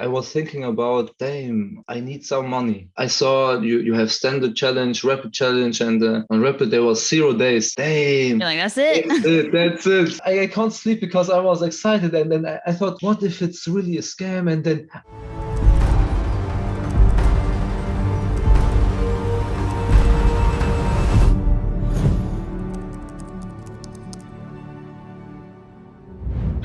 I was thinking about, damn, I need some money. I saw you have standard challenge, rapid challenge, and on rapid there was 0 days. Damn. You're like, that's it. That's it. I can't sleep because I was excited. And then I thought, what if it's really a scam? And then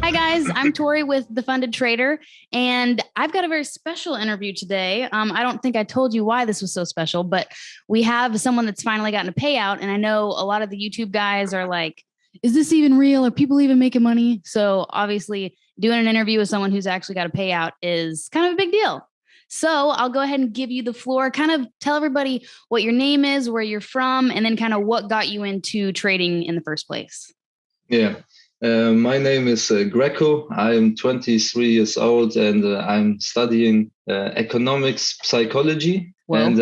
Hi guys, I'm Tori with The Funded Trader, and I've got a very special interview today. I don't think I told you why this was so special, but we have someone that's finally gotten a payout, and I know a lot of the YouTube guys are like, is this even real? Are people even making money? So obviously doing an interview with someone who's actually got a payout is kind of a big deal. So I'll go ahead and give you the floor, kind of tell everybody what your name is, where you're from, and then kind of what got you into trading in the first place. Yeah. My name is Greco. I'm 23 years old and I'm studying economics psychology. Whoa. And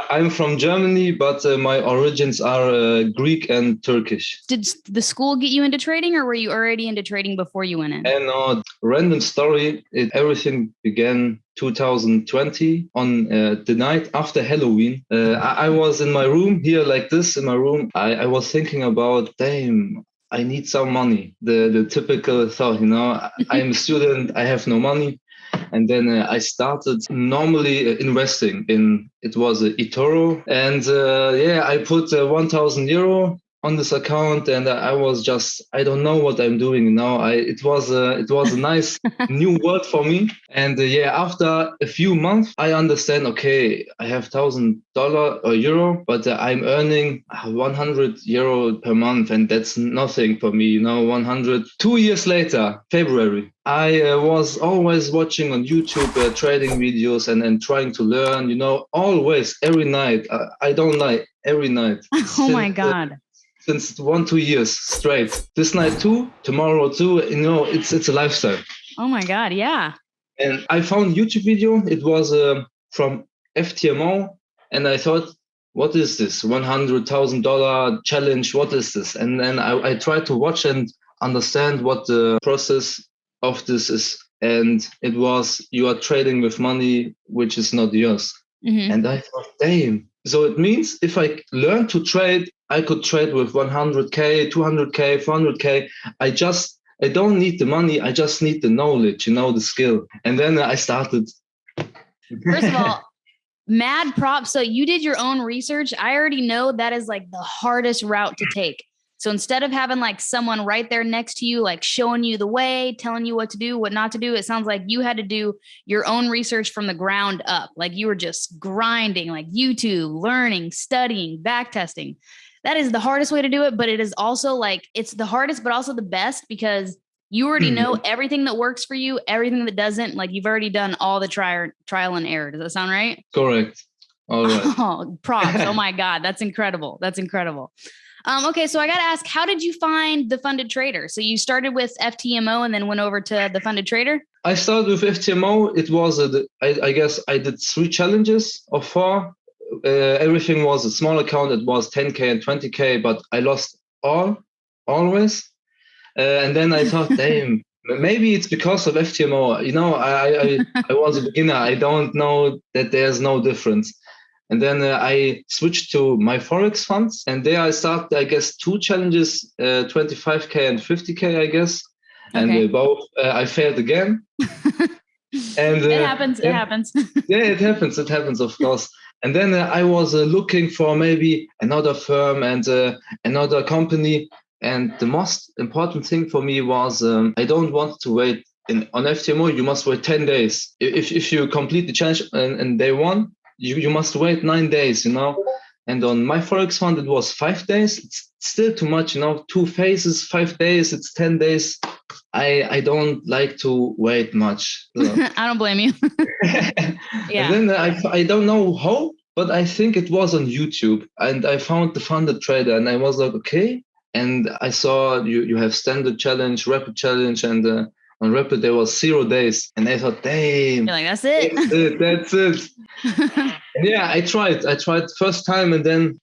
I'm from Germany, but my origins are Greek and Turkish. Did the school get you into trading, or were you already into trading before you went in? And random story, everything began 2020 on the night after Halloween. I was in my room here like this in my room. I was thinking about, damn, I need some money. The typical thought, I'm a student, I have no money. And then I started normally investing in, it was eToro. And I put 1,000 euro on this account, and I was just, I don't know what I'm doing now. It was a nice new world for me. And after a few months, I understand, okay, I have $1,000 or euro, but I'm earning 100 euro per month. And that's nothing for me, 100. 2 years later, February, I was always watching on YouTube trading videos and trying to learn, always, every night. I don't lie, every night. Oh my God. Since 1-2 years straight. This night too, tomorrow too. It's a lifestyle. Oh my God, yeah. And I found YouTube video. It was from FTMO, and I thought, what is this $100,000 challenge? What is this? And then I tried to watch and understand what the process of this is. And it was, you are trading with money which is not yours. Mm-hmm. And I thought, damn. So it means if I learn to trade, I could trade with 100K, 200K, 400K. I don't need the money. I just need the knowledge, the skill. And then I started. First of all, mad props. So you did your own research. I already know that is like the hardest route to take. So instead of having like someone right there next to you, like showing you the way, telling you what to do, what not to do, it sounds like you had to do your own research from the ground up. Like you were just grinding, like YouTube, learning, studying, back testing. That is the hardest way to do it. But it is also like, it's the hardest, but also the best, because you already know everything that works for you, everything that doesn't. Like you've already done all the trial and error. Does that sound right? Correct. All right. Oh, props. Oh my God. That's incredible. That's incredible. Okay, so I got to ask, how did you find The Funded Trader? So you started with FTMO and then went over to The Funded Trader? I started with FTMO. It was, I guess I did 3 challenges or 4. Everything was a small account. It was 10K and 20K, but I lost always. And then I thought, damn, maybe it's because of FTMO. I was a beginner. I don't know that there's no difference. And then I switched to my Forex funds. And there I started, I guess, 2 challenges, 25K and 50K, I guess. Okay. And both, I failed again. And it happens. It happens. Yeah, it happens, of course. And then I was looking for maybe another firm and another company. And the most important thing for me was I don't want to wait. On FTMO, you must wait 10 days. If you complete the challenge and day 1, you must wait 9 days, And on my Forex fund, it was 5 days. It's still too much, 2 phases, 5 days, it's 10 days. I don't like to wait much. So. I don't blame you. Yeah. And then I don't know how, but I think it was on YouTube. And I found The Funded Trader and I was like, okay. And I saw you have standard challenge, rapid challenge, and on rapid there was 0 days. And I thought, damn. You're like, that's it. That's it. And I tried first time and then,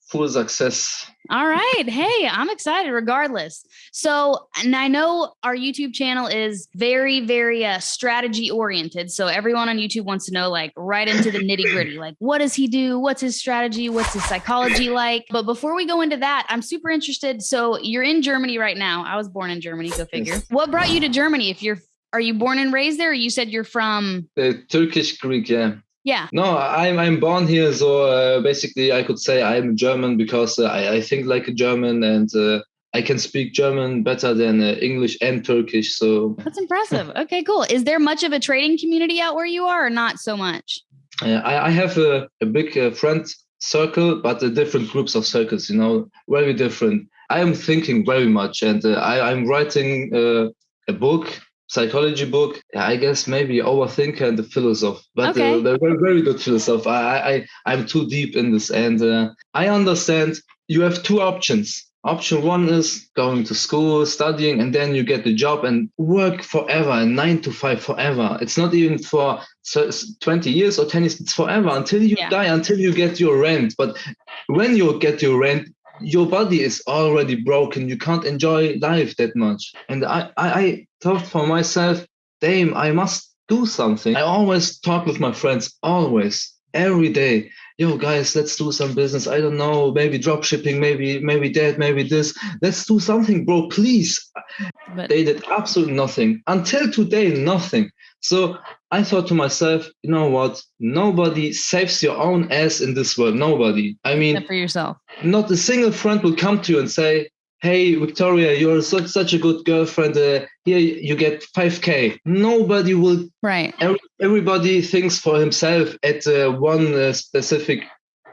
full success. All right. Hey, I'm excited regardless. So, and I know our YouTube channel is very, very strategy oriented. So everyone on YouTube wants to know like right into the nitty gritty, like what does he do? What's his strategy? What's his psychology like? But before we go into that, I'm super interested. So you're in Germany right now. I was born in Germany. Go figure. Yes. What brought you to Germany? Are you born and raised there? Or you said you're from Turkish Greek, yeah. Yeah. No, I'm born here, so basically I could say I'm German because I think like a German, and I can speak German better than English and Turkish. So that's impressive. Okay, cool. Is there much of a trading community out where you are, or not so much? I have a big friend circle, but different groups of circles, very different. I am thinking very much, and I'm writing a book. Psychology book, I guess maybe overthinker and a philosopher, but okay. They're very, very good philosopher. I'm too deep in this, and I understand you have two options. Option one is going to school, studying, and then you get the job and work forever, 9 to 5 forever. It's not even for 20 years or 10 years, it's forever until you die, until you get your rent. But when you get your rent, your body is already broken. You can't enjoy life that much. And I thought for myself, damn, I must do something. I always talk with my friends, always, every day. Yo, guys, let's do some business. I don't know, maybe drop shipping, maybe that, maybe this. Let's do something, bro, please. But they did absolutely nothing. Until today, nothing. So I thought to myself, you know what? Nobody saves your own ass in this world. Nobody. I mean, except for yourself. Not a single friend will come to you and say, hey, Victoria, you're such a good girlfriend. Here you get 5K. Nobody will. Right. Everybody thinks for himself at one specific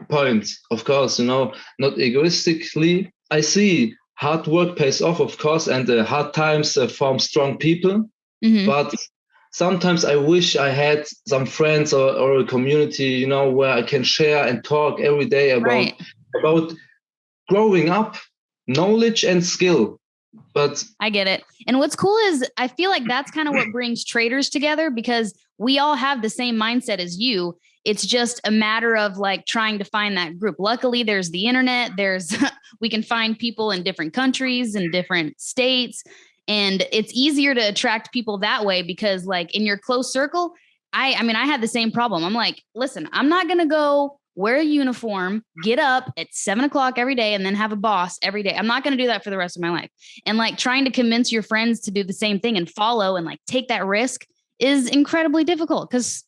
point. Of course, not egoistically. I see hard work pays off, of course, and hard times form strong people. Mm-hmm. But sometimes I wish I had some friends or a community, where I can share and talk every day about growing up, knowledge and skill. But I get it. And what's cool is I feel like that's kind of what brings traders together, because we all have the same mindset as you. It's just a matter of like trying to find that group. Luckily, there's the internet. We can find people in different countries and different states. And it's easier to attract people that way because like in your close circle, I had the same problem. I'm like, listen, I'm not going to go wear a uniform, get up at 7 o'clock every day, and then have a boss every day. I'm not going to do that for the rest of my life. And like trying to convince your friends to do the same thing and follow and like take that risk is incredibly difficult because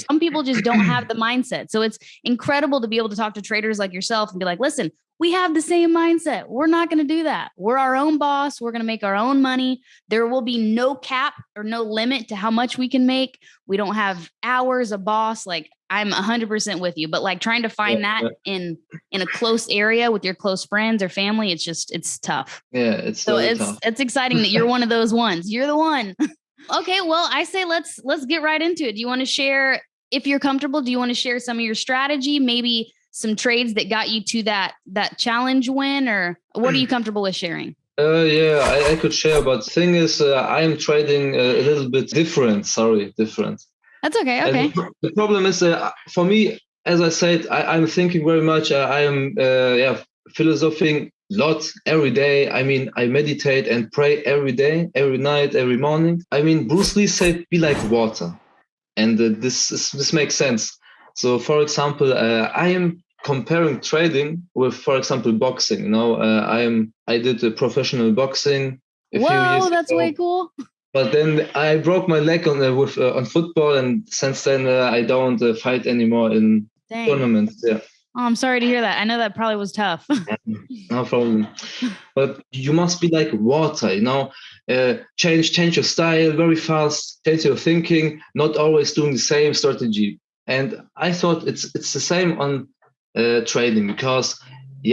some people just don't have the mindset. So it's incredible to be able to talk to traders like yourself and be like, listen, we have the same mindset. We're not going to do that. We're our own boss. We're going to make our own money. There will be no cap or no limit to how much we can make. We don't have hours, a boss. Like I'm 100% with you, but like trying to find that in a close area with your close friends or family, it's tough. Yeah. It's tough. It's exciting that you're one of those ones. You're the one. Okay. Well, I say, let's get right into it. Do you want to share, if you're comfortable, do you want to share some of your strategy, maybe some trades that got you to that challenge win, or what are you comfortable with sharing? I could share, but the thing is, I am trading a little bit different. That's okay. Okay. And the problem is, for me, as I said, I'm thinking very much. I am, philosophing a lot every day. I mean, I meditate and pray every day, every night, every morning. I mean, Bruce Lee said, "Be like water," and this makes sense. So, for example, I am comparing trading with, for example, boxing. I did a professional boxing a few years that's ago. Way cool. But then I broke my leg on football, and since then I don't fight anymore in tournaments. Yeah. Oh, I'm sorry to hear that. I know that probably was tough. No problem. But you must be like water, change your style very fast, change your thinking, not always doing the same strategy. And I thought it's the same on trading, because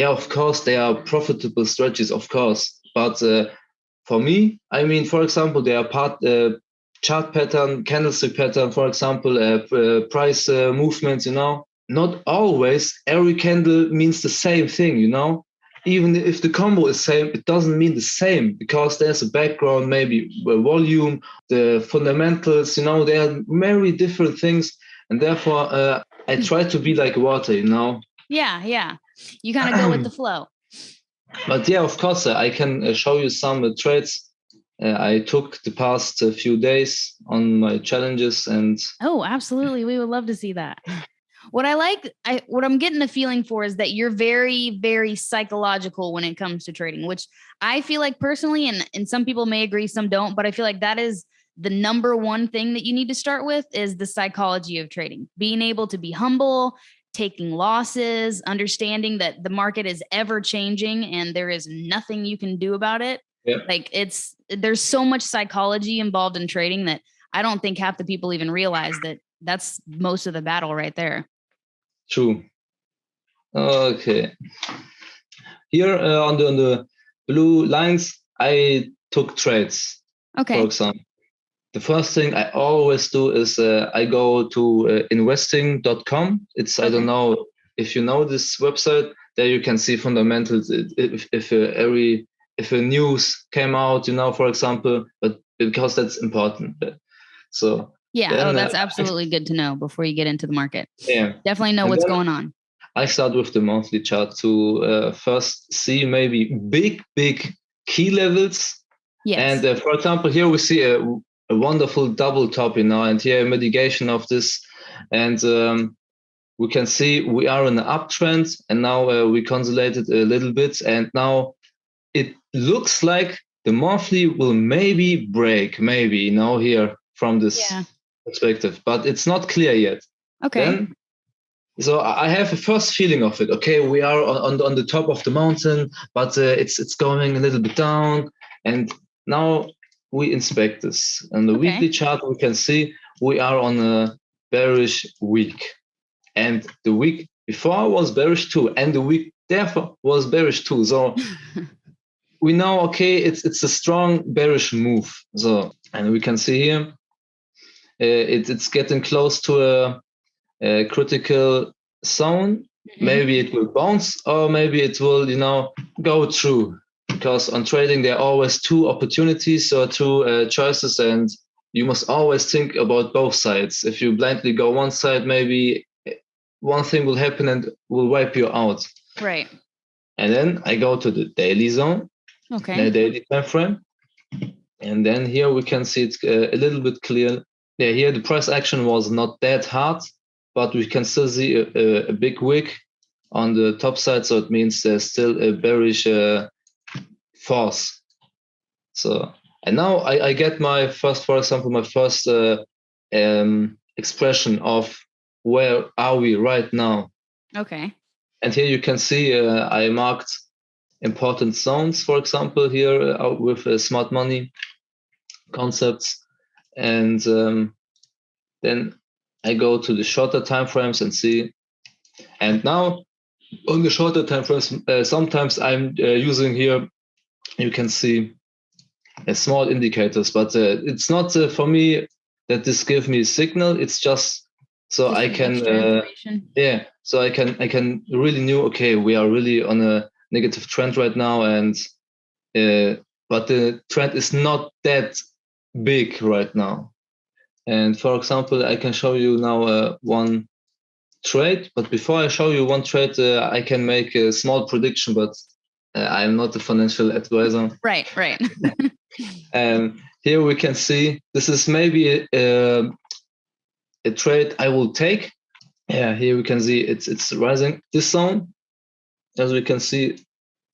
of course they are profitable strategies, of course, but for me, I mean, for example, there are chart pattern, candlestick pattern, for example, price movements, not always every candle means the same thing, even if the combo is same, it doesn't mean the same, because there's a background, maybe volume, the fundamentals, there are very different things. And therefore, I try to be like water, Yeah. You kind of go with the flow. But yeah, of course, I can show you some trades I took the past few days on my challenges. And Oh, absolutely. We would love to see that. What what I'm getting the feeling for is that you're very, very psychological when it comes to trading, which I feel like personally, and some people may agree, some don't, but I feel like that is the number one thing that you need to start with is the psychology of trading, being able to be humble, taking losses, understanding that the market is ever changing and there is nothing you can do about it. yeah, Like there's so much psychology involved in trading that I don't think half the people even realize that that's most of the battle right there. true. Okay. Here on the blue lines, I took trades. Okay. For example, the first thing I always do is I go to investing.com. It's, I don't know if you know this website. There you can see fundamentals. If a news came out, for example, but because that's important. So yeah, then, that's absolutely good to know before you get into the market. Yeah, definitely know what's going on. I start with the monthly chart to first see maybe big key levels. Yes. And for example, here we see a wonderful double top, and here mitigation of this, and we can see we are in an uptrend, and now we consolidated a little bit, and now it looks like the monthly will maybe break, maybe here from this perspective, but it's not clear yet. Okay. So I have a first feeling of it. Okay, we are on the top of the mountain, but it's going a little bit down, and now we inspect this. On the weekly chart, we can see we are on a bearish week, and the week before was bearish too, and the week therefore was bearish too. So we know, okay, it's a strong bearish move. So, and we can see here it's getting close to a critical zone. Maybe it will bounce, or maybe it will go through, because on trading there are always two opportunities or two choices, and you must always think about both sides. If you blindly go one side, maybe one thing will happen and will wipe you out. Right. And then I go to the daily zone, the daily time frame, and then here we can see it's a little bit clear. Yeah, here the price action was not that hard, but we can still see a big wick on the top side, so it means there's still a bearish force. So, and now I get my first, for example, my first expression of where are we right now. Okay. And here you can see I marked important zones, for example, here with smart money concepts, and then I go to the shorter time frames and see. And now on the shorter time frames, sometimes I'm using here, you can see small indicators, but it's not for me that this gives me a signal. It's just so I can so I can really know, okay, we are really on a negative trend right now, and but the trend is not that big right now. And for example, I can show you now one trade, but before I show you one trade, I can make a small prediction, but I'm not a financial advisor. Right. And here we can see this is maybe a trade I will take. Yeah, here we can see it's rising. This zone, as we can see,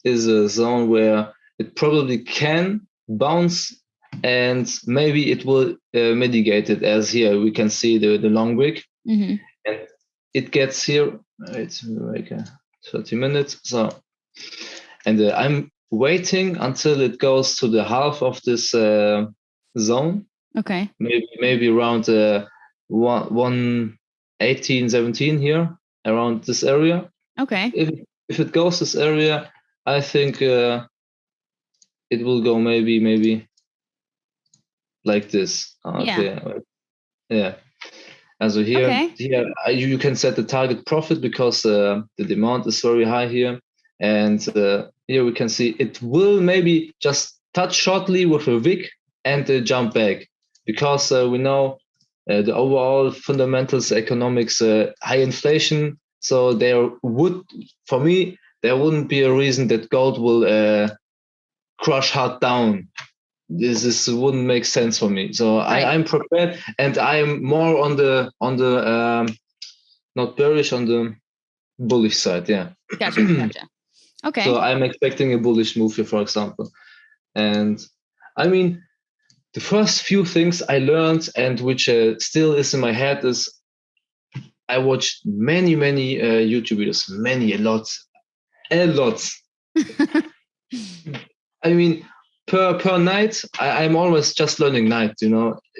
is a zone where it probably can bounce, and maybe it will mitigate it, as here we can see the long wick. And it gets here, it's like 30 minutes. So, and I'm waiting until it goes to the half of this zone. Okay. Maybe around 118, 17 here, around this area. Okay. If it goes this area, I think it will go maybe like this. Okay. Yeah. And so here you can set the target profit, because the demand is very high here. And here we can see it will maybe just touch shortly with a wick and jump back, because we know the overall fundamentals, economics, high inflation. So there would, for me, there wouldn't be a reason that gold will crush hard down. This wouldn't make sense for me. So I'm prepared, and I'm more on the not bearish, on the bullish side. Yeah. Gotcha. Okay. So I'm expecting a bullish move here, for example. And I mean, the first few things I learned, and which still is in my head, is I watched many YouTube videos, a lot. I mean, per night, I'm always just learning night.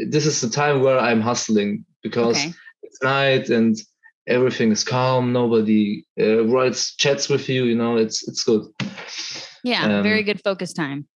This is the time where I'm hustling, because it's night and everything is calm. Nobody writes chats with you. It's good. Yeah, very good focus time.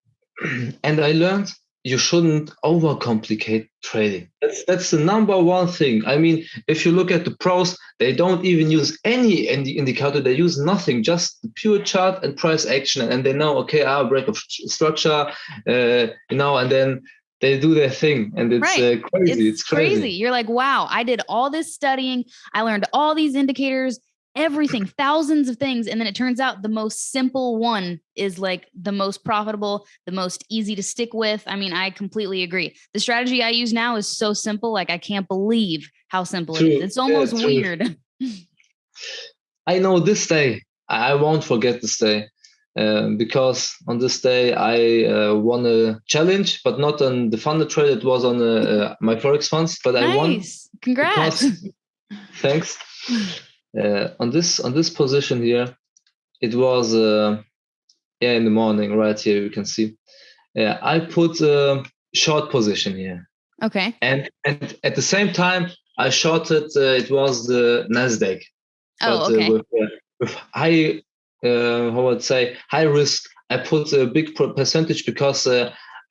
And I learned you shouldn't overcomplicate trading. That's the number one thing. I mean, if you look at the pros, they don't even use any indicator. They use nothing, just the pure chart and price action. And they know, okay, I'll break of structure, and then they do their thing. And it's crazy. It's crazy. You're like, wow, I did all this studying. I learned all these indicators, everything, thousands of things. And then it turns out the most simple one is like the most profitable, the most easy to stick with. I mean, I completely agree. The strategy I use now is so simple. Like, I can't believe how simple it is. It's almost weird. I know this day, I won't forget this day, because on this day I won a challenge, but not on the funded trade. It was on my Forex funds, but I won. Congrats. Thanks. On this position here, it was in the morning, right here you can see. I put a short position here. Okay. And at the same time, I shorted. It was the Nasdaq. Okay. With high, how would say, high risk, I put a big percentage, because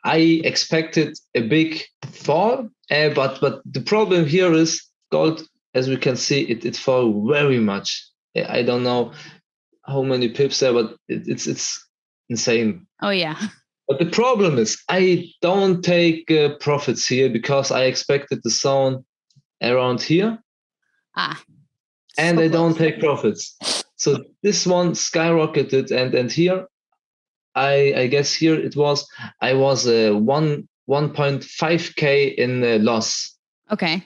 I expected a big fall. But the problem here is gold. As we can see, it fell very much. I don't know how many pips there, but it's insane. Oh, yeah. But the problem is I don't take profits here, because I expected the zone around here. And I don't take profits. So this one skyrocketed, and here, I guess here it was, I was 1.5K in loss. Okay.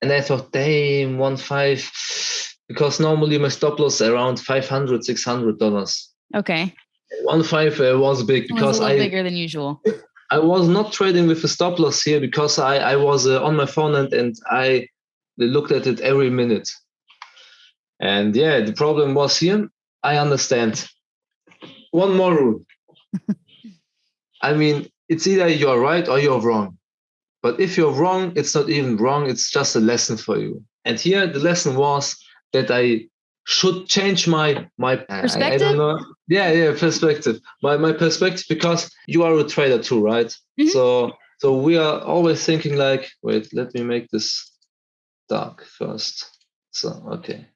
And I thought, damn, 1.5, because normally my stop loss around $500, $600. Okay. 1.5 was big, because it was a little bigger than usual. I was not trading with a stop loss here, because I was on my phone and I looked at it every minute. And the problem was here. I understand. One more rule. I mean, it's either you're right or you're wrong. But if you're wrong, it's not even wrong. It's just a lesson for you. And here the lesson was that I should change my perspective. I don't know. Yeah, perspective. My perspective, because you are a trader too, right? Mm-hmm. So we are always thinking like, wait, let me make this dark first. So okay.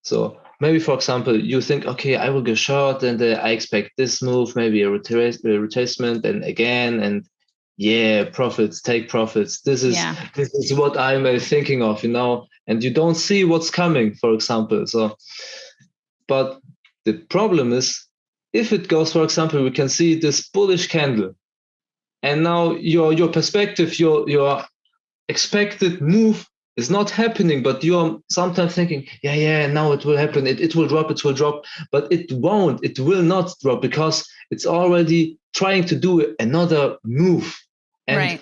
So maybe, for example, you think, okay, I will go short, and I expect this move, maybe a retracement, and again, and profits, take profits. This is what I'm thinking of, and you don't see what's coming, for example. So, but the problem is, if it goes, for example, we can see this bullish candle, and now your perspective, your expected move is not happening, but you're sometimes thinking, now it will happen, it will drop, but it won't, it will not drop, because it's already trying to do another move. And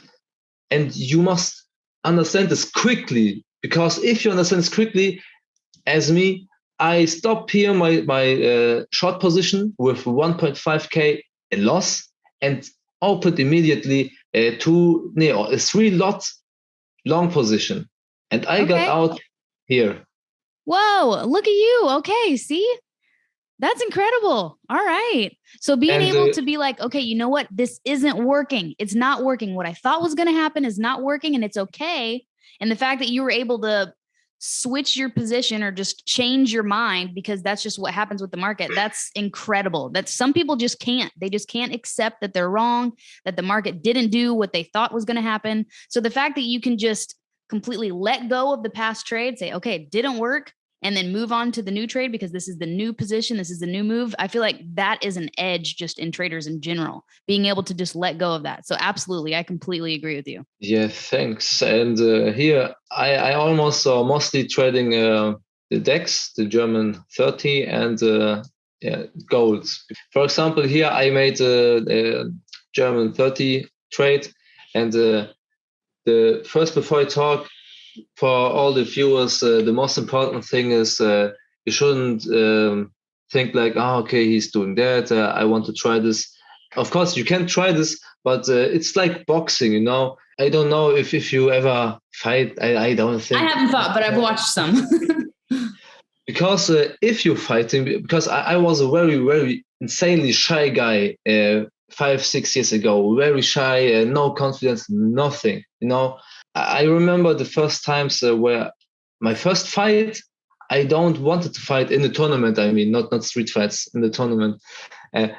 you must understand this quickly, because if you understand this quickly, as me, I stop here my short position with 1.5K in loss, and opened immediately a 3 lot long position. And I got out here. Whoa, look at you. Okay, see? That's incredible. All right. So being able to be like, okay, you know what? This isn't working. It's not working. What I thought was going to happen is not working, and it's okay. And the fact that you were able to switch your position or just change your mind, because that's just what happens with the market. That's incredible. That some people just can't. They just can't accept that they're wrong, that the market didn't do what they thought was going to happen. So the fact that you can just completely let go of the past trade, say, okay, it didn't work, and then move on to the new trade because this is the new position, this is the new move. I feel like that is an edge just in traders in general, being able to just let go of that. So absolutely, I completely agree with you. Yeah, thanks. And here I almost saw mostly trading the DAX, the German 30, and gold. For example, here I made a German 30 trade, and the first, before I talk, for all the viewers, the most important thing is you shouldn't think like, oh, okay, he's doing that. I want to try this. Of course, you can try this, but it's like boxing, you know. I don't know if you ever fight. I don't think. I haven't fought, but I've watched some. Because if you're fighting, because I was a very, very insanely shy guy 5-6 years ago, very shy, no confidence, nothing, you know. I remember the first times where my first fight, I don't wanted to fight in the tournament. I mean, not street fights, in the tournament. I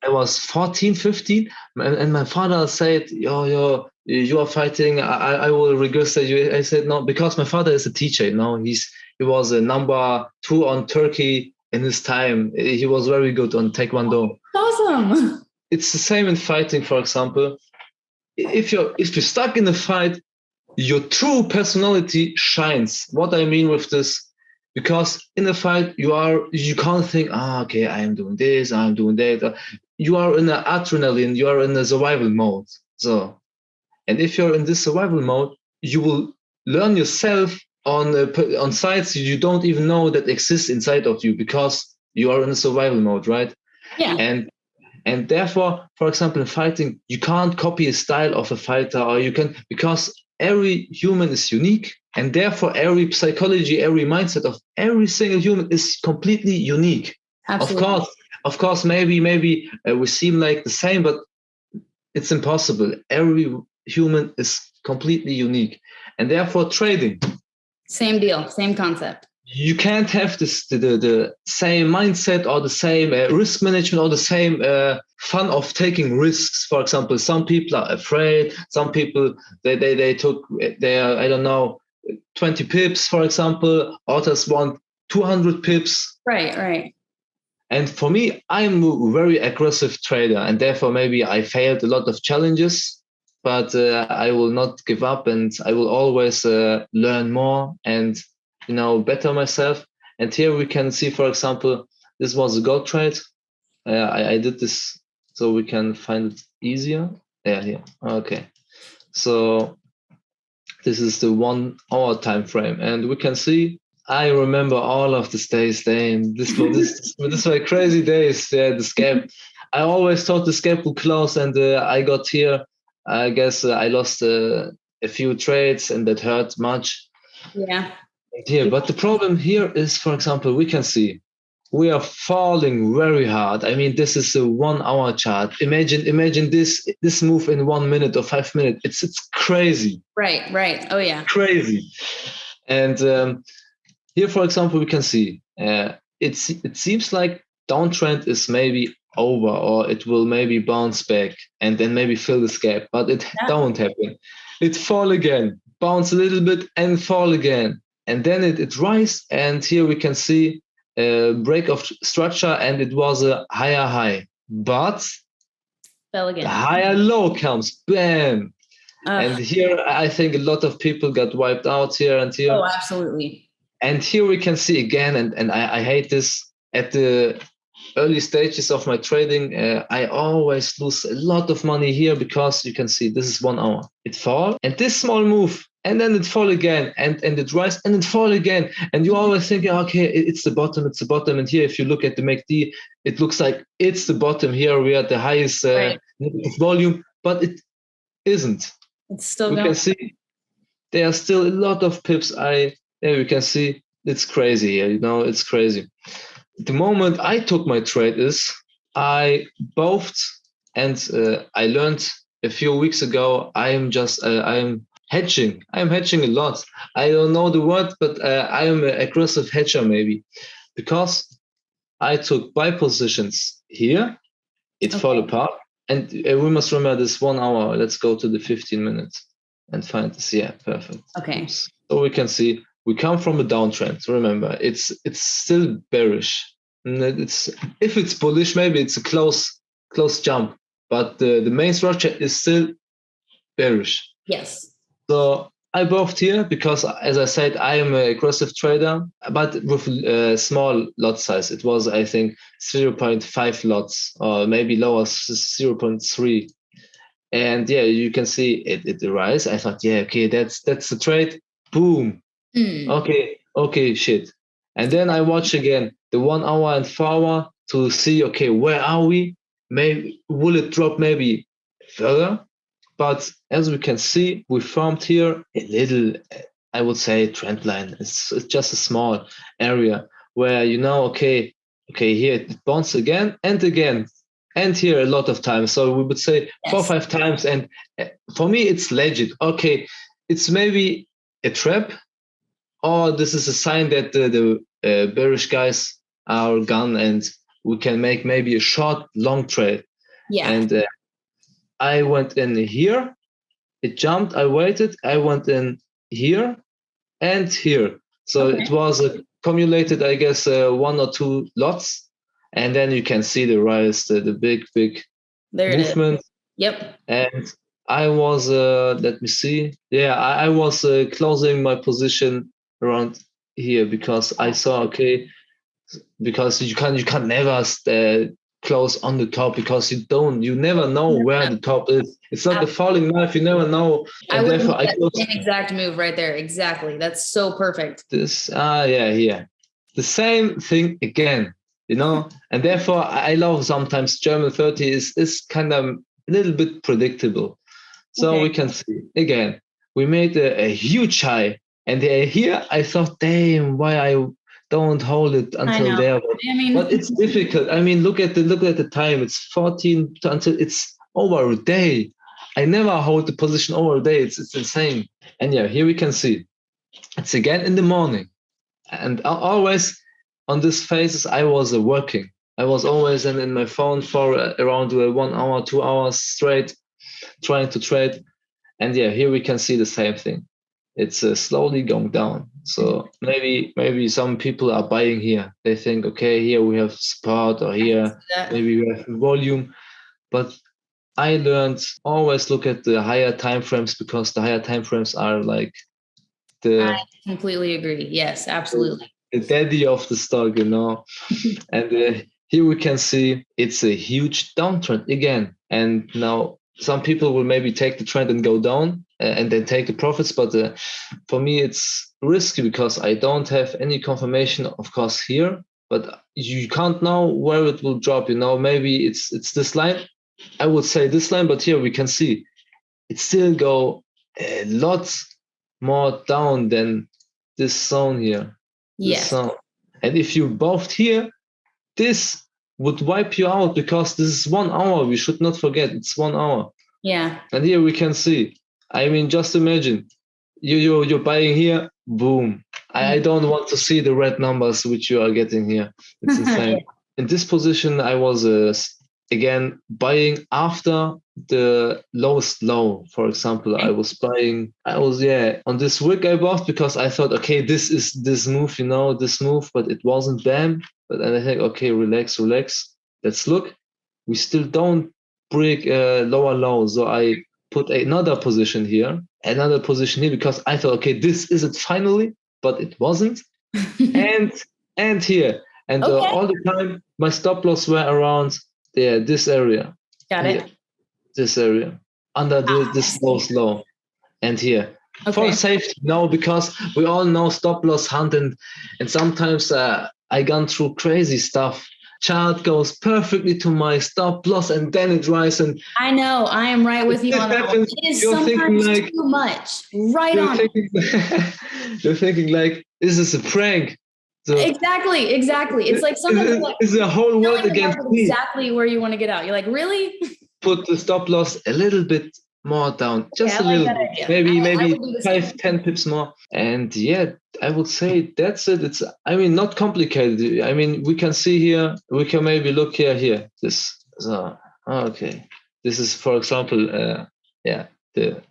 was 14, 15, and my father said, yo, you are fighting. I will register you. I said, no, because my father is a teacher. You know, he was a number 2 on Turkey in his time. He was very good on Taekwondo. Awesome. It's the same in fighting, for example. If you're stuck in a fight, your true personality shines. What I mean with this, because in a fight you can't think, okay, I am doing this, I'm doing that. You are in an adrenaline, you are in a survival mode. So, and if you're in this survival mode, you will learn yourself on sides you don't even know that exist inside of you, because you are in a survival mode, right? Yeah. And therefore, for example, in fighting, you can't copy a style of a fighter, or you can, because every human is unique, and therefore every psychology, every mindset of every single human is completely unique. Absolutely. Of course, maybe we seem like the same, but it's impossible. Every human is completely unique, and therefore trading. Same deal, same concept. You can't have this the same mindset or the same risk management or the same fun of taking risks. For example, some people are afraid. Some people they took their, I don't know, 20 pips, for example. Others want 200 pips. Right. And for me, I'm a very aggressive trader, and therefore maybe I failed a lot of challenges. But I will not give up, and I will always learn more and better myself. And here we can see, for example, this was a gold trade. I did this so we can find it easier. Yeah, here. Okay. So this is the 1 hour time frame, and we can see. I remember all of these days. This were crazy days. Yeah, the gap. I always thought the gap would close, and I got here. I guess I lost a few trades, and that hurt much. Yeah. Here, but the problem here is, for example, we can see we are falling very hard. I mean, this is a 1 hour chart. Imagine this move in 1 minute or 5 minutes. It's crazy. Right. Oh yeah. Crazy. And here, for example, we can see it seems like downtrend is maybe over, or it will maybe bounce back and then maybe fill this gap, but it don't happen. It fall again, bounce a little bit and fall again. And then it rise, and here we can see a break of structure, and it was a higher high, but fell again. The higher low comes, bam. And here I think a lot of people got wiped out here and here. Oh, absolutely. And here we can see again, and I hate this, at the early stages of my trading, I always lose a lot of money here, because you can see this is 1 hour. It fall, and this small move, and then it fall again, and it rise, and it fall again. And you always think, okay, it's the bottom. And here, if you look at the MACD, it looks like it's the bottom. Here we are at the highest negative volume, but it isn't. It's still going. We can see there are still a lot of pips. There we can see it's crazy here. It's crazy. The moment I took my trade is I both, and I learned a few weeks ago, I'm hedging. I'm hedging a lot. I don't know the word, but I am an aggressive hedger maybe, because I took buy positions here. It fell apart. And we must remember this 1 hour. Let's go to the 15 minutes and find this. Yeah, perfect. Okay. So we can see we come from a downtrend. Remember, it's still bearish. And it's if it's bullish, maybe it's a close jump, but the main structure is still bearish. Yes. So I bought here because, as I said, I am an aggressive trader, but with a small lot size. It was, I think, 0.5 lots, or maybe lower, 0.3. And yeah, you can see it rise. I thought, yeah, okay, that's the trade. Boom. Okay, shit. And then I watch again the 1 hour and 4 hour to see, okay, where are we? Maybe will it drop maybe further? But as we can see, we formed here a little, I would say, trend line. It's just a small area where okay, here it bounces again and again, and here a lot of times. So we would say 4 or 5 times. And for me, it's legit. Okay, it's maybe a trap, or this is a sign that the bearish guys are gone and we can make maybe a short, long trade. Yeah. And I went in here, it jumped, I waited, I went in here and here. So it was accumulated, I guess, 1 or 2 lots. And then you can see the rise, the big there movement. Yep. And I was, let me see. Yeah, I was closing my position around here because I saw, okay, because you can never close on the top because you never know where the top is. It's like the falling knife, you never know. And therefore I close an exact move right there. Exactly. That's so perfect. This yeah. The same thing again, and therefore I love sometimes German 30 is kind of a little bit predictable. So we can see again, we made a huge high, and here I thought, damn, why I don't hold it until there. But it's difficult. I mean, look at the time. It's 14 until it's over a day. I never hold the position over a day. It's insane. And yeah, here we can see it's again in the morning, and always on these phases I was working. I was always in my phone for around 1 hour, 2 hours straight, trying to trade. And yeah, here we can see the same thing. It's slowly going down. So maybe some people are buying here. They think, okay, here we have support, or here maybe we have volume. But I learned always look at the higher time frames, because the higher time frames are like I completely agree. Yes, absolutely. The daddy of the stock, And here we can see it's a huge downtrend again. And now some people will maybe take the trend and go down and then take the profits. But for me, it's risky because I don't have any confirmation, of course, here. But you can't know where it will drop. Maybe it's this line. I would say this line, but here we can see it still go a lot more down than this zone here. Yes. Zone. And if you bought here, this would wipe you out, because this is 1 hour. We should not forget it's 1 hour. Yeah. And here we can see. I mean, just imagine you're buying here. Boom. I don't want to see the red numbers which you are getting here. It's insane. In this position, I was again buying after the lowest low. For example, I was on this wick I bought because I thought, okay, this is this move, this move, but it wasn't them. But then I think, okay, relax, let's look. We still don't break lower low, so I put another position here because I thought, okay, this is it finally, but it wasn't. and here, and all the time my stop loss were around this area. Got it. This area under this low, and here for safety. No, because we all know stop loss hunt, and sometimes I gone through crazy stuff. Chart goes perfectly to my stop loss, and then it rises. And I know I am right with you on that. It is sometimes too much. Right on. You're thinking like, is this a prank? So exactly. It's like sometimes it's the whole world against me. Exactly where you want to get out. You're like, really? Put the stop loss a little bit more down, just a little bit, maybe 5-10 pips more. And yeah, I would say that's it. It's, I mean, not complicated. I mean, we can see here, we can maybe look here. This, okay. This is, for example, the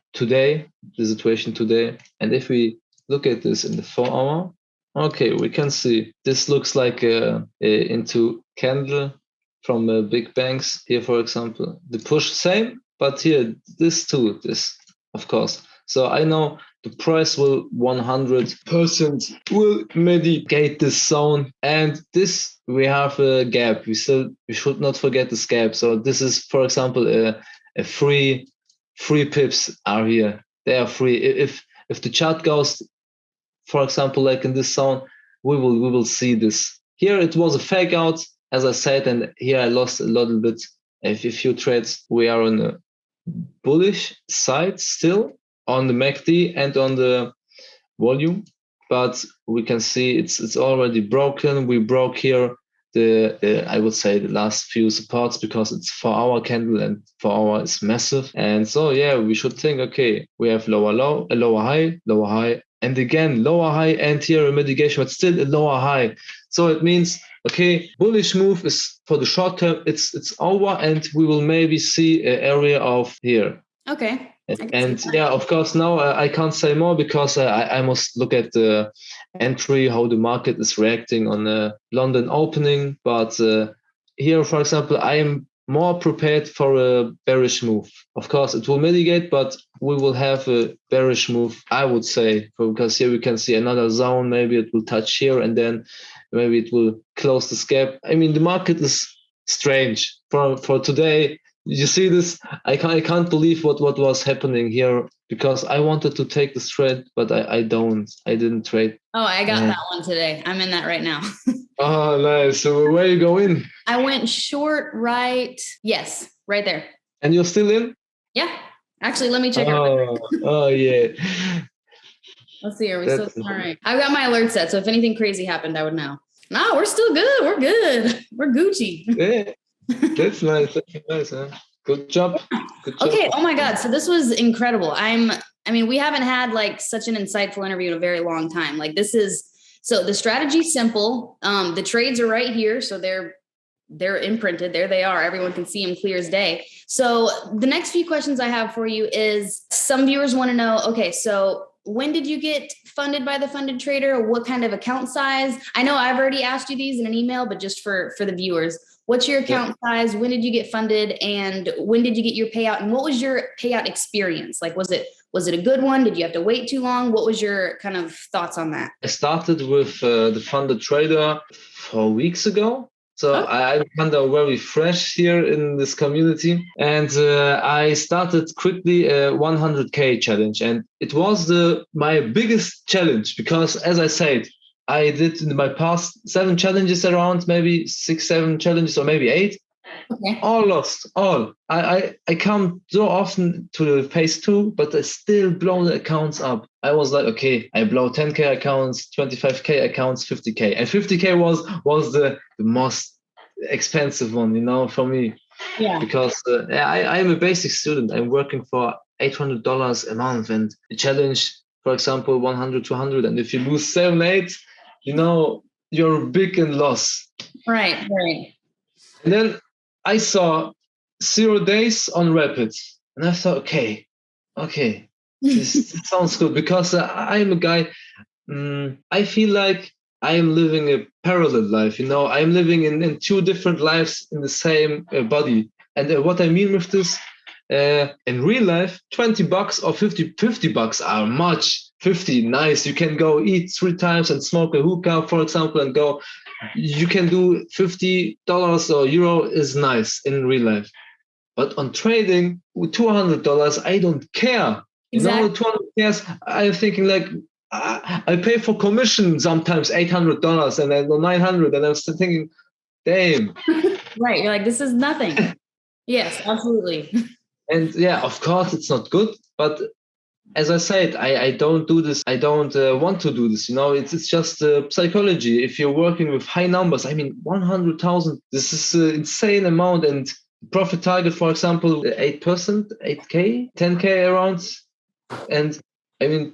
situation today. And if we look at this in the 4-hour. Okay, we can see this looks like a into candle from big banks here, for example. The push same, but here this too, this of course. So I know the price will 100% will mitigate this zone, and this we have a gap. We should not forget this gap. So this is, for example, a free pips are here. They are free. If the chart goes, for example, like in this zone, we will see this. Here it was a fake out, as I said, and here I lost a little bit. A few trades. We are on a bullish side still on the MACD and on the volume, but we can see it's already broken. We broke here the I would say the last few supports because it's 4-hour candle, and 4-hour is massive. And so yeah, we should think, okay, we have lower low, a lower high, and again lower high, and here a mitigation, but still a lower high. So it means, okay, bullish move is for the short term, it's over, and we will maybe see an area of here. Okay. And yeah, of course, now I can't say more because I must look at the entry, how the market is reacting on the London opening. But here, for example, I am more prepared for a bearish move. Of course, it will mitigate, but we will have a bearish move, I would say, because here we can see another zone. Maybe it will touch here, and then maybe it will close this gap. I mean, the market is strange for today. You see this? I can't believe what was happening here, because I wanted to take this trade, but I didn't trade. Oh, I got that one today. I'm in that right now. Oh, nice. So where you go in? I went short right. Yes, right there. And you're still in? Yeah. Actually, let me check. Oh yeah. Let's see. Are we still all right? I've got my alert set, so if anything crazy happened, I would know. No, we're still good. We're good. We're Gucci. Yeah. That's nice. That's nice, huh? Good job. Good job. Okay. Oh my God. So this was incredible. I mean, we haven't had like such an insightful interview in a very long time. Like so the strategy's simple. The trades are right here. So they're imprinted. There they are. Everyone can see them clear as day. So the next few questions I have for you is, some viewers want to know, okay, so when did you get funded by the funded trader? What kind of account size? I know I've already asked you these in an email, but just for the viewers, what's your account size? When did you get funded? And when did you get your payout? And what was your payout experience? Like, was it a good one? Did you have to wait too long? What was your kind of thoughts on that? I started with the funded trader 4 weeks ago. So I'm kind of very fresh here in this community. And I started quickly a 100K challenge. And it was my biggest challenge because, as I said, I did in my past 7 challenges around, maybe 6, 7 challenges, or maybe 8. Okay. All lost, all. I come so often to the phase 2, but I still blow the accounts up. I was like, okay, I blow 10K accounts, 25K accounts, 50K. And 50K was the most expensive one, for me. Yeah. Because I'm a basic student. I'm working for $800 a month, and the challenge, for example, 100, 200. And if you lose 7, 8, you're big in loss. Right. And then I saw 0 days on Rapid, and I thought, okay, this sounds good, because I'm a guy. I feel like I am living a parallel life. I'm living in 2 different lives in the same body. And what I mean with this, in real life, $20 or $50 are much. 50, nice. You can go eat 3 times and smoke a hookah, for example, and go. You can do $50 or euro is nice in real life. But on trading with $200, I don't care. Exactly. $200, I'm thinking like, I pay for commission sometimes $800 and then $900, and I'm still thinking, damn. Right. You're like, this is nothing. Yes, absolutely. And yeah, of course it's not good, but as I said, I don't do this. I don't want to do this. It's just psychology. If you're working with high numbers, 100,000, this is an insane amount. And profit target, for example, 8%, 8K, 10K around. And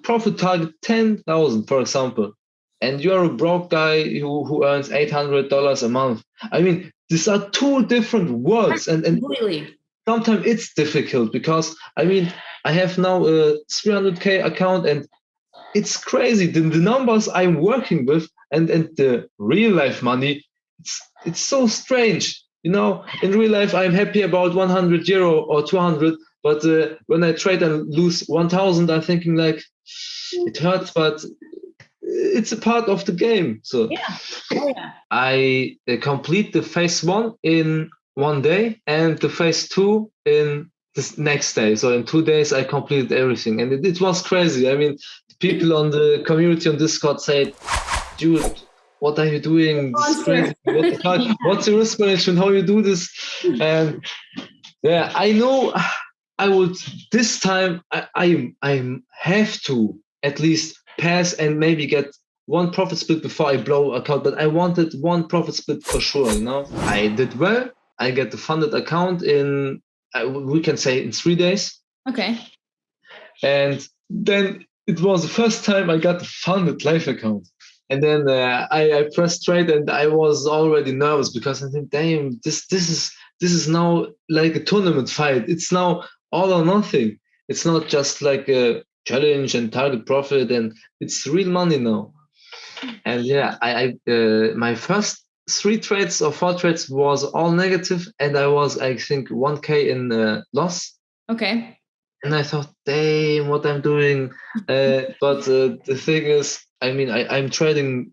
profit target 10,000, for example. And you're a broke guy who earns $800 a month. These are 2 different worlds. And completely. Sometimes it's difficult because I have now a 300K account, and it's crazy. The numbers I'm working with and the real life money, it's so strange. You know, in real life, I'm happy about 100 euro or 200. But when I trade and lose 1,000, I'm thinking like, it hurts, but it's a part of the game. So Yeah. Oh, yeah. I complete the phase 1 in 1 day and the phase 2 in this next day. So in 2 days, I completed everything. And it was crazy. I mean, people on the community on Discord said, dude, what are you doing? This is crazy. What the fuck? What's your risk management? How you do this? And yeah, I know I would this time I have to at least pass and maybe get one profit split before I blow account, but I wanted one profit split for sure, you know. I did well. I get the funded account in we can say in 3 days. Okay. And then it was the first time I got the funded live account. And then I pressed trade and I was already nervous because I think, damn, this is now like a tournament fight. It's now all or nothing. It's not just like a challenge and target profit, and it's real money now. And yeah, I my first 3 trades or 4 trades was all negative, and I was I think 1K in loss. Okay. And I thought, damn, what I'm doing. But the thing is, I mean, I'm trading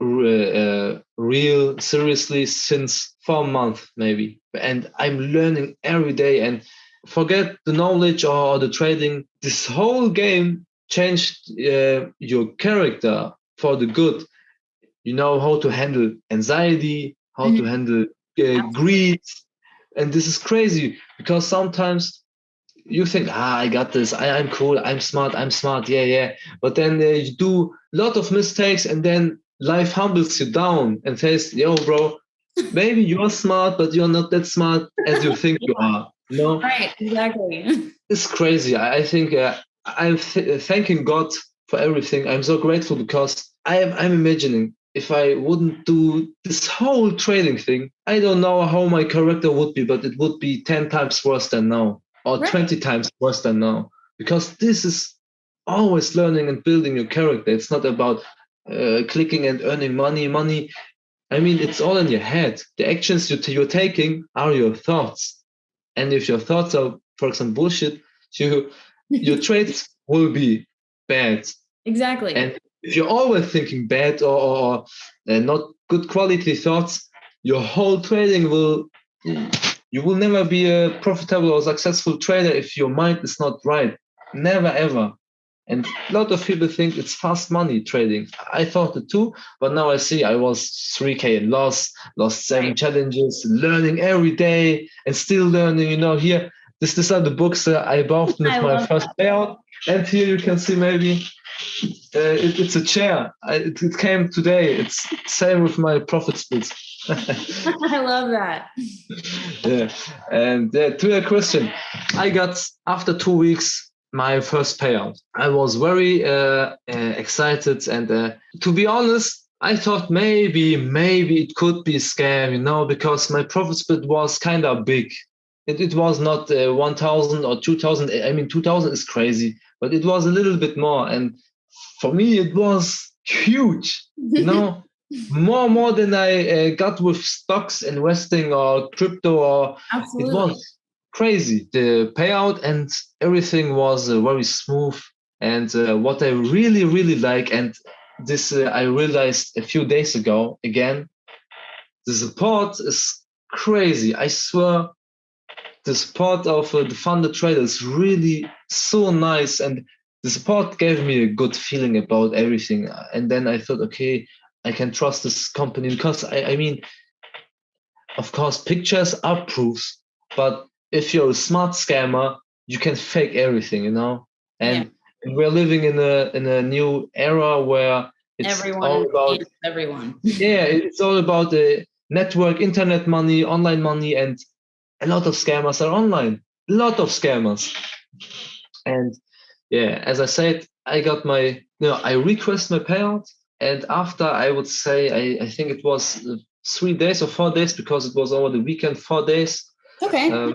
real seriously since 4 months maybe, and I'm learning every day. And forget the knowledge or the trading. This whole game changed your character for the good. You know how to handle anxiety, how to handle greed, and this is crazy because sometimes you think, I got this, I'm cool, I'm smart, yeah. But then you do a lot of mistakes and then life humbles you down and says, yo, bro, maybe you're smart, but you're not that smart as you think you are. You know? Right, exactly. It's crazy. I think I'm thanking God for everything. I'm so grateful because I'm imagining if I wouldn't do this whole trading thing, I don't know how my character would be, but it would be 10 times worse than now. Or 20 times worse than now, because this is always learning and building your character. It's not about clicking and earning money. I mean, it's all in your head. The actions you're taking are your thoughts, and if your thoughts are, for example, bullshit, your trades will be bad. Exactly. And if you're always thinking bad or not good quality thoughts, your whole trading will. You will never be a profitable or successful trader if your mind is not right. Never, ever. And a lot of people think it's fast money trading. I thought it too, but now I see I was 3K in lost 7 challenges, learning every day and still learning. You know, here, these are the books I bought with my first payout. And here you can see maybe it's a chair. It came today. It's same with my profit splits. I love that. Yeah, and to your question, I got after 2 weeks my first payout. I was very excited, and to be honest, I thought maybe it could be a scam, you know, because my profit split was kind of big. It was not 1,000 or 2,000. I mean, 2,000 is crazy, but it was a little bit more, and for me it was huge, you know. more than I got with stocks investing or crypto or Absolutely. It was crazy. The payout and everything was very smooth. And what I really like, and this I realized a few days ago again, the support is crazy. I swear, the support of the funded trader is really so nice, and the support gave me a good feeling about everything. And then I thought, okay, I can trust this company because I mean, of course, pictures are proofs, but if you're a smart scammer, you can fake everything, you know. And we're living in a new era where it's all about everyone. Yeah, it's all about the network, internet money, online money, and a lot of scammers are online. A lot of scammers. And yeah, as I said, I got I request my payout. And after I would say, I think it was 3 days or 4 days because it was over the weekend, 4 days. Okay.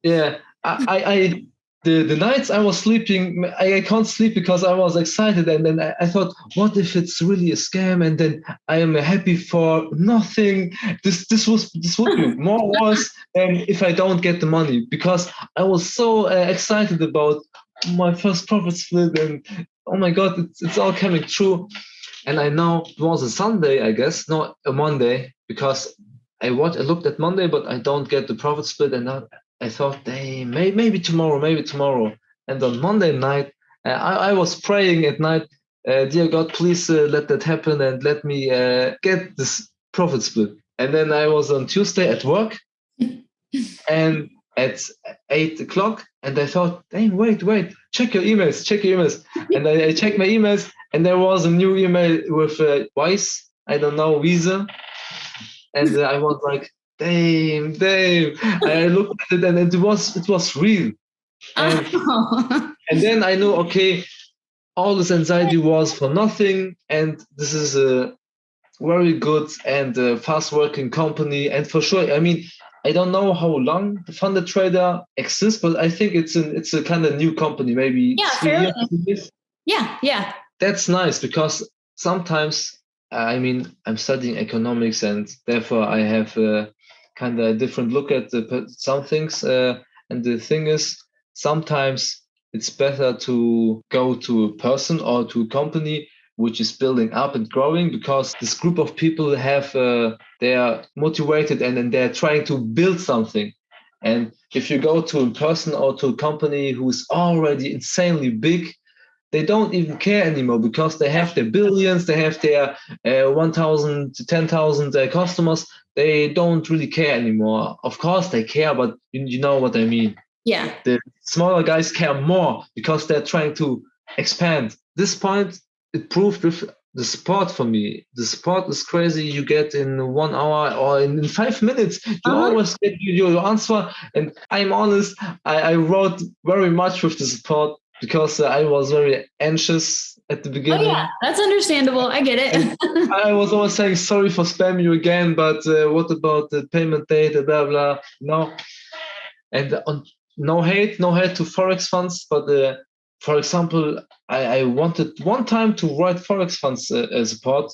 Yeah, I the nights I was sleeping, I can't sleep because I was excited, and then I thought, what if it's really a scam, and then I am happy for nothing. This would be more worse than if I don't get the money, because I was so excited about my first profit split, and oh my god, it's all coming true. And I know it was a Sunday, I guess, not a Monday, because I looked at Monday, but I don't get the profit split, and I thought, hey, maybe tomorrow. And on Monday night, I was praying at night, dear God, please let that happen and let me get this profit split. And then I was on Tuesday at work, and at 8 o'clock, and I thought, hey, wait, check your emails. And I checked my emails, and there was a new email with Wise, I don't know, Visa. And I was like, damn. I looked at it, and it was real. And then I know, okay, all this anxiety was for nothing, and this is a very good and fast working company. And for sure, I mean, I don't know how long the Funded Trader exists, but I think it's a kind of new company, maybe 3 years. Yeah. That's nice, because sometimes, I mean, I'm studying economics, and therefore I have a kind of different look at some things. And the thing is, sometimes it's better to go to a person or to a company which is building up and growing, because this group of people they are motivated, and they're trying to build something. And if you go to a person or to a company who's already insanely big, they don't even care anymore, because they have their billions, they have their 1,000 to 10,000 customers. They don't really care anymore. Of course they care, but you know what I mean. Yeah. The smaller guys care more, because they're trying to expand. This point, it proved with the support for me. The support is crazy. You get in 1 hour or in 5 minutes, you always get your answer. And I'm honest, I wrote very much with the support, because I was very anxious at the beginning. Oh yeah, that's understandable. I get it. I was always saying, sorry for spamming you again, but what about the payment date, blah, blah, no. And no hate to Forex funds, but for example, I wanted one time to write Forex funds support,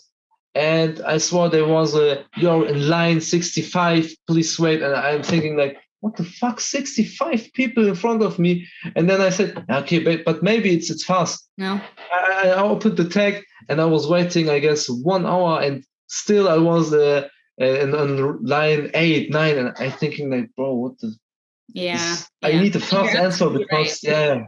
and I saw there was you're in line 65, please wait. And I'm thinking like, what the fuck, 65 people in front of me. And then I said, okay, but maybe it's fast. No. I opened the tag, and I was waiting, I guess, 1 hour, and still I was on line 8, 9, and I'm thinking like, bro, what the? Yeah. I need a fast answer, because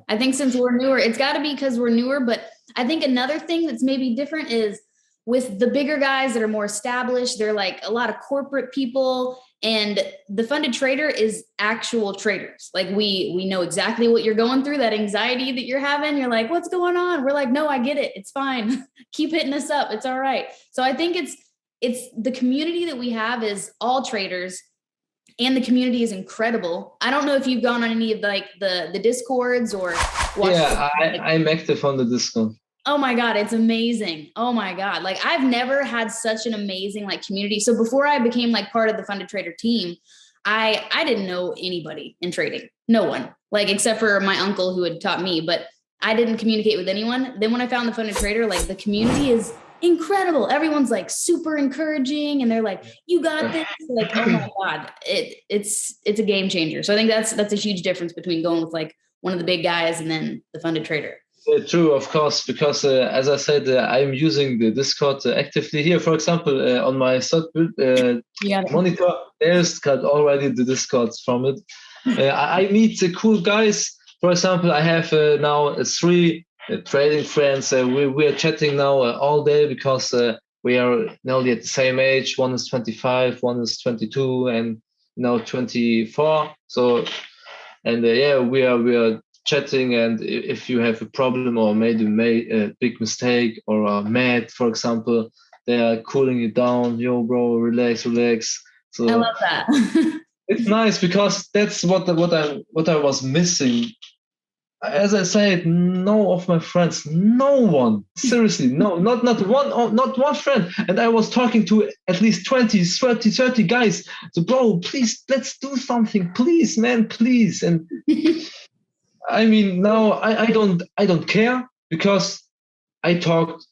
I think since we're newer, it's got to be because we're newer. But I think another thing that's maybe different is with the bigger guys that are more established, they're like a lot of corporate people, and the Funded Trader is actual traders. Like we know exactly what you're going through, that anxiety that you're having. You're like, what's going on? We're like, no, I get it. It's fine. Keep hitting us up. It's all right. So I think it's the community that we have is all traders, and the community is incredible. I don't know if you've gone on any of like the Discords or watched. Yeah, I'm active on the Discord. Oh my God, it's amazing. Oh my God. Like I've never had such an amazing like community. So before I became like part of the Funded Trader team, I didn't know anybody in trading. No one, like except for my uncle who had taught me, but I didn't communicate with anyone. Then when I found the Funded Trader, like the community is incredible. Everyone's like super encouraging, and they're like, you got this. Like, oh my God, it's a game changer. So I think that's a huge difference between going with like one of the big guys and then the Funded Trader. True, of course, because as I said, I'm using the Discord actively here. For example, on my monitor, there's got already the Discords from it. I meet the cool guys. For example, I have now 3 trading friends. We are chatting now all day, because we are nearly at the same age. One is 25, one is 22, and now 24. So, and we are chatting, and if you have a problem or made a big mistake or are mad, for example, they are cooling you down. Yo, bro, relax. So I love that. It's nice, because that's what I was missing. As I said, no of my friends, no one, seriously, no, not one friend. And I was talking to at least 20, 30 guys. So, bro, please, let's do something, please, man, please. And I mean, now I don't care because I talked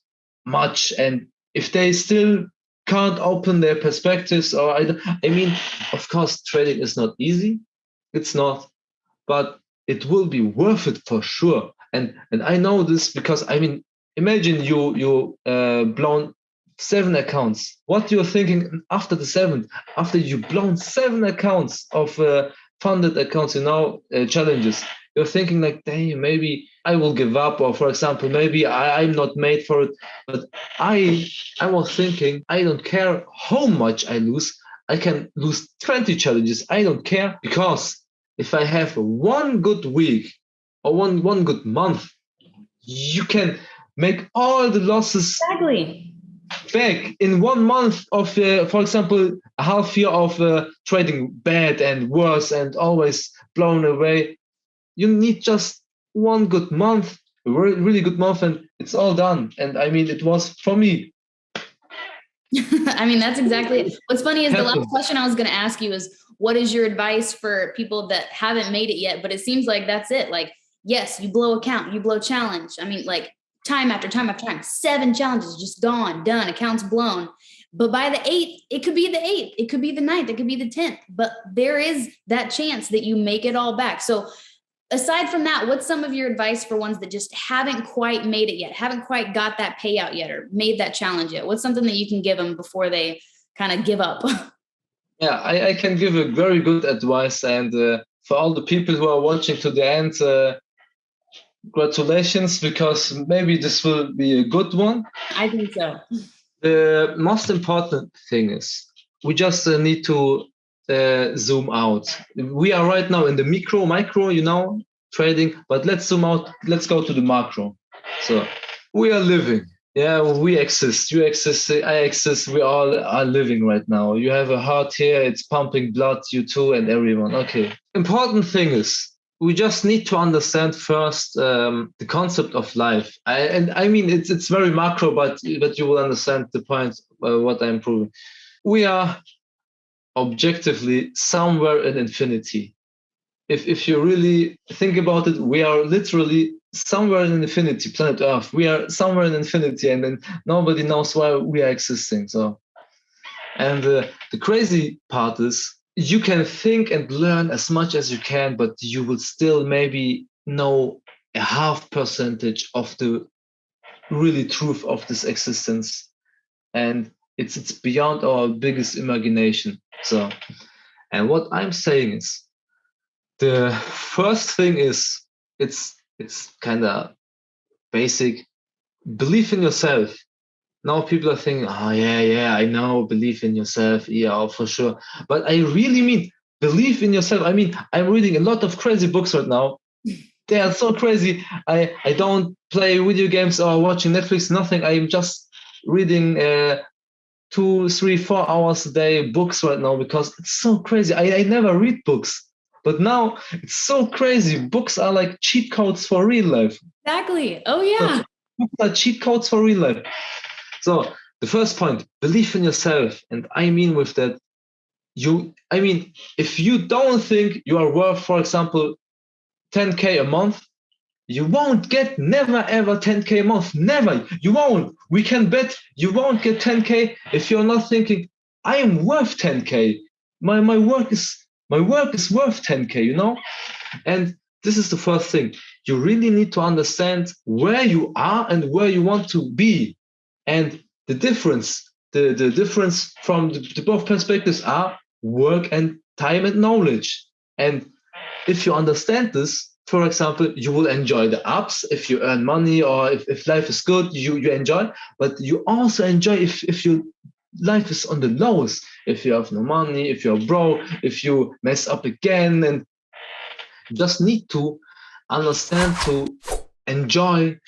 much, and if they still can't open their perspectives, or I mean, of course, trading is not easy. It's not, but it will be worth it for sure. And I know this because I mean, imagine you blown 7 accounts. What you're thinking after the seventh, after you blown 7 accounts of funded accounts, challenges. You're thinking like, dang, maybe I will give up, or for example, maybe I'm not made for it. But I I was thinking, I don't care how much I lose. I can lose 20 challenges. I don't care because if I have one good week or one good month, you can make all the losses Exactly. back in 1 month of, for example, a half year of trading bad and worse and always blown away. You need just one good month, a really good month, and it's all done. And I mean, it was for me. I mean, that's exactly it. What's funny is the last Happened. question I was going to ask you is, what is your advice for people that haven't made it yet? But it seems like that's it. Like, yes, you blow account, you blow challenge. I mean, like time after time after time, 7 challenges just gone, done, accounts blown. But by the 8th, it could be the 8th, it could be the 9th, it could be the 10th. But there is that chance that you make it all back. So aside from that, what's some of your advice for ones that just haven't quite made it yet, haven't quite got that payout yet or made that challenge yet? What's something that you can give them before they kind of give up? Yeah, I can give a very good advice. And for all the people who are watching to the end, congratulations, because maybe this will be a good one. I think so. The most important thing is we just need to zoom out. We are right now in the micro, trading, but let's zoom out. Let's go to the macro. So we are living. Yeah, we exist. You exist. I exist. We all are living right now. You have a heart here. It's pumping blood. You too, and everyone. Okay. Important thing is we just need to understand first the concept of life. I mean it's very macro, but you will understand the point what I'm proving. We are objectively somewhere in infinity. If you really think about it, we are literally somewhere in infinity, planet Earth. We are somewhere in infinity, and then nobody knows why we are existing. So, and the crazy part is you can think and learn as much as you can, but you will still maybe know a half percentage of the really truth of this existence. And it's beyond our biggest imagination. So, and what I'm saying is the first thing is it's kind of basic. Believe in yourself. Now people are thinking, oh yeah, I know, believe in yourself, yeah, for sure. But I really mean believe in yourself. I mean, I'm reading a lot of crazy books right now. They are so crazy. I don't play video games or watching Netflix, nothing. I'm just reading 2, 3, 4 hours a day books right now because it's so crazy. I never read books. But now it's so crazy. Books are like cheat codes for real life. Exactly. Oh, yeah. Books are cheat codes for real life. So the first point, believe in yourself. And I mean with that, if you don't think you are worth, for example, 10K a month, you won't get never ever 10K a month. Never. You won't. We can bet you won't get 10K if you're not thinking, I am worth 10K. My work is worth 10K, And this is the first thing. You really need to understand where you are and where you want to be. And the difference from the both perspectives are work and time and knowledge. And if you understand this, for example, you will enjoy the ups if you earn money, or if life is good, you enjoy, but you also enjoy if your life is on the lows, if you have no money, if you're broke, if you mess up again. And you just need to understand to enjoy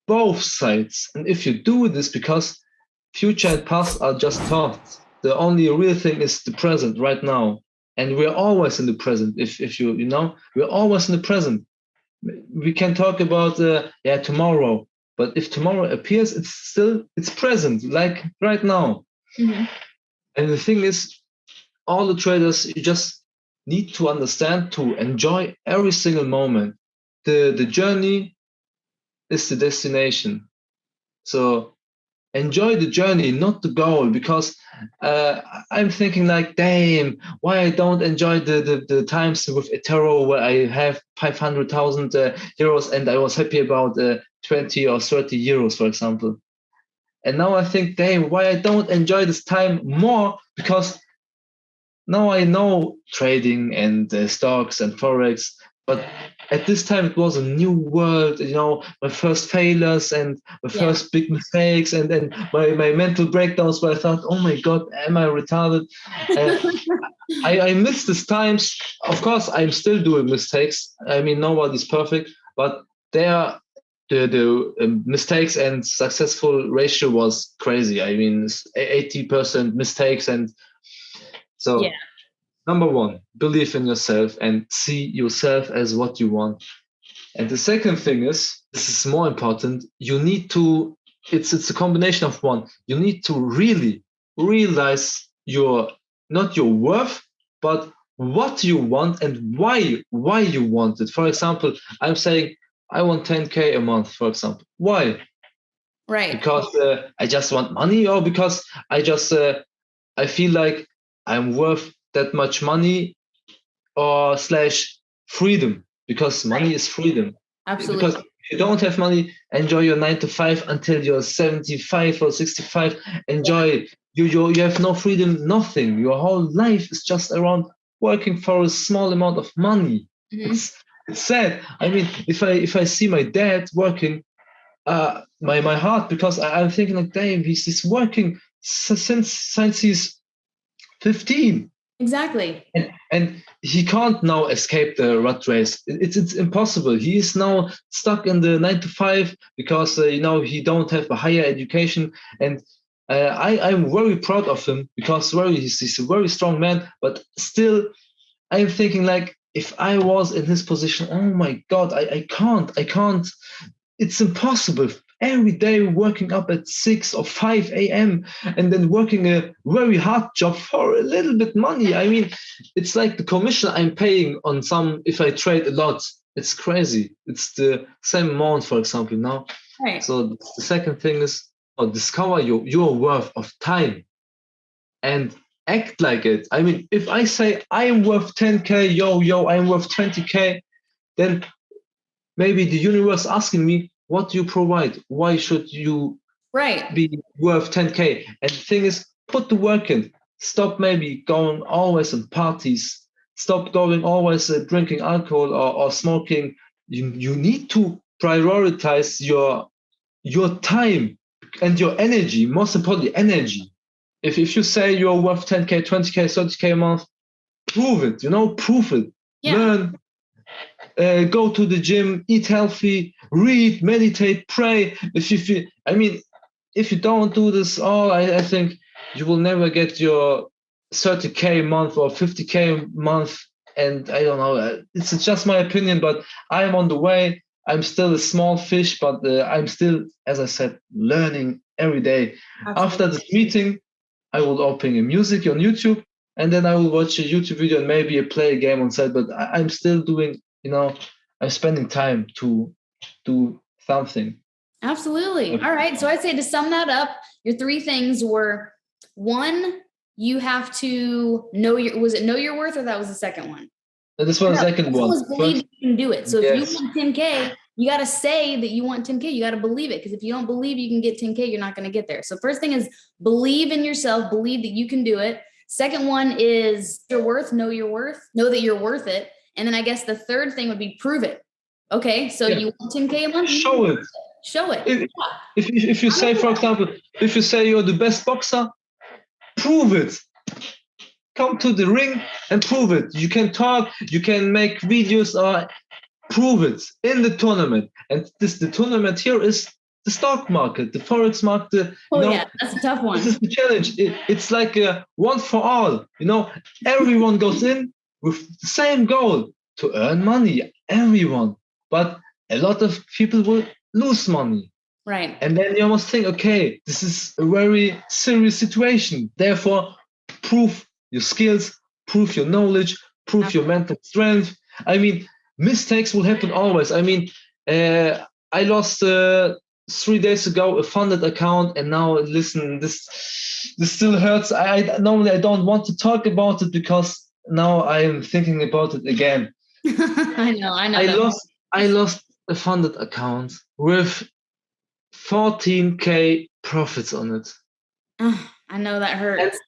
both sides. And if you do this, because future and past are just thoughts, the only real thing is the present right now. And we're always in the present. If we're always in the present. We can talk about tomorrow, but if tomorrow appears, it's present, like right now. Mm-hmm. And the thing is, all the traders, you just need to understand to enjoy every single moment. the journey is the destination. So enjoy the journey, not the goal, because I'm thinking like, damn, why I don't enjoy the times with eToro where I have 500,000 euros and I was happy about 20 or 30 euros, for example. And now I think, damn, why I don't enjoy this time more, because now I know trading and stocks and forex, but at this time it was a new world. My first failures and my first big mistakes, and then my mental breakdowns where I thought, oh my god, am I retarded? I miss these times. Of course, I'm still doing mistakes. I mean, nobody's perfect, but there the mistakes and successful ratio was crazy. I mean, 80% mistakes. And so number one, believe in yourself and see yourself as what you want. And the second thing is, this is more important, you need to, it's a combination of one. You need to really realize not your worth, but what you want and why you want it. For example, I'm saying I want 10K a month, for example. Why? Right. Because I just want money, or because I feel like I'm worth that much money, or / freedom, because money is freedom. Absolutely. Because if you don't have money, enjoy your 9 to 5 until you're 75 or 65. Enjoy. You have no freedom, nothing. Your whole life is just around working for a small amount of money. Mm-hmm. It's sad. I mean, if I see my dad working, my heart, because I'm thinking like, damn, he's working since he's 15. Exactly. And he can't now escape the rat race. It's impossible. He is now stuck in the 9 to 5 because he don't have a higher education. And I'm very proud of him, because he's a very strong man. But still, I'm thinking like, if I was in his position, oh my God, I can't. It's impossible. Every day working up at 6 or 5 a.m. and then working a very hard job for a little bit money. I mean, it's like the commission I'm paying on if I trade a lot. It's crazy. It's the same amount, for example, now. Right. So the second thing is, discover your worth of time and act like it. I mean, if I say I'm worth 10K, I'm worth 20K, then maybe the universe asking me, what do you provide? Why should you be worth 10K? And the thing is, put the work in. Stop maybe going always on parties. Stop going always drinking alcohol or smoking. You need to prioritize your time and your energy. Most importantly, energy. If you say you're worth 10K, 20K, 30K a month, prove it. Prove it. Yeah. Learn. Go to the gym, eat healthy, read, meditate, pray. If you don't do this all, I think you will never get your 30K a month or 50K a month. And I don't know, it's just my opinion, but I'm on the way. I'm still a small fish, but I'm still, as I said, learning every day. Absolutely. After this meeting, I will open a music on YouTube, and then I will watch a YouTube video and maybe play a game on site. But I'm still doing, I'm spending time to do something. Absolutely. All right. So I'd say, to sum that up, your three things were: one, you have to know know your worth, or that was the second one? This was the second one. Was believe you can do it. So if you want 10K, you got to say that you want 10K. You got to believe it. Because if you don't believe you can get 10K, you're not going to get there. So first thing is believe in yourself, believe that you can do it. Second one is your worth, know your worth, know that you're worth it. And then I guess the third thing would be prove it. Okay. So you want 10K a month? Show it. Show it. If you say, for example, if you say you're the best boxer, prove it. Come to the ring and prove it. You can talk, you can make videos, or prove it in the tournament. And the tournament here is the stock market, the forex market. Yeah, that's a tough one. This is the challenge. It's like a one for all. Everyone goes in with the same goal, to earn money. Everyone, but a lot of people will lose money. Right. And then you must think, okay, this is a very serious situation. Therefore, prove your skills, prove your knowledge, prove your mental strength. I mean, mistakes will happen always. I mean, I lost 3 days ago a funded account, and now listen, this still hurts. I normally I don't want to talk about it because now I am thinking about it again. I know. I lost a funded account with 14K profits on it. I know that hurts.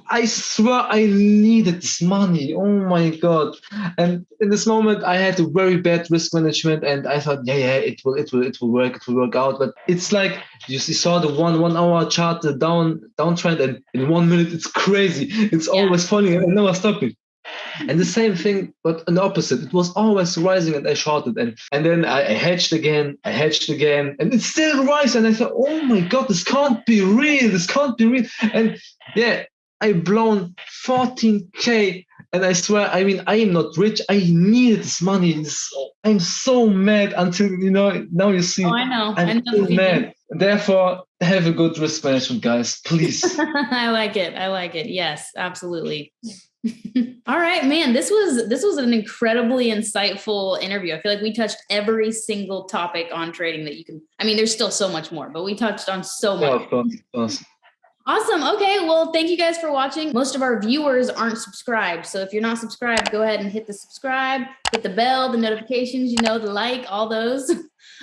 I swear I needed this money. Oh my God. And in this moment I had a very bad risk management, and I thought, yeah, it will work out. But it's like you saw the 1 hour chart, the downtrend, and in 1 minute it's crazy. It's always falling and never stopping. And the same thing, but an opposite. It was always rising, and I shorted, and then I hedged again, and it's still rising. And I thought, oh my God, this can't be real. And yeah, I blown 14K, and I swear, I mean, I am not rich. I needed this money. I'm so mad until, now you see. Oh, I know. I'm so mad. Therefore, have a good risk management, guys, please. I like it. Yes, absolutely. All right, man, this was an incredibly insightful interview. I feel like we touched every single topic on trading that you can. I mean, there's still so much more, but we touched on so much. Yeah, of course. Awesome. Okay. Well, thank you guys for watching. Most of our viewers aren't subscribed. So if you're not subscribed, go ahead and hit the subscribe, hit the bell, the notifications, the like, all those.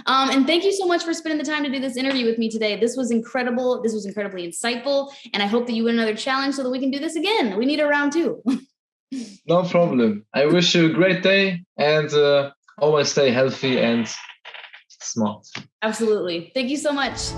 And thank you so much for spending the time to do this interview with me today. This was incredible. This was incredibly insightful. And I hope that you win another challenge so that we can do this again. We need a round 2. No problem. I wish you a great day, and always stay healthy and smart. Absolutely. Thank you so much.